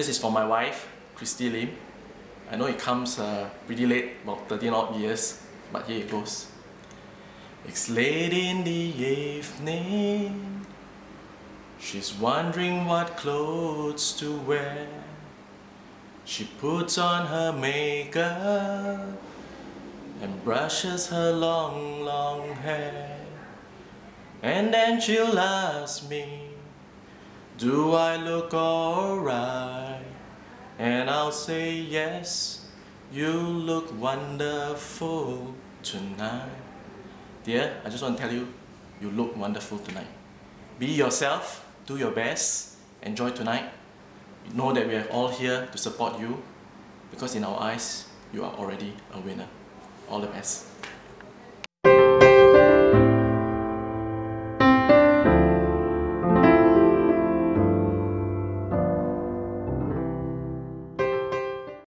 This is for my wife, Christy Lim. I know it comes pretty late, about 13 odd years, but here it goes. It's late in the evening. She's wondering what clothes to wear. She puts on her makeup and brushes her long hair. And then she'll ask me, do I look alright? And I'll say yes, you look wonderful tonight. Dear, I just want to tell you, you look wonderful tonight. Be yourself, do your best, enjoy tonight. Know that we are all here to support you, because in our eyes, you are already a winner. All the best.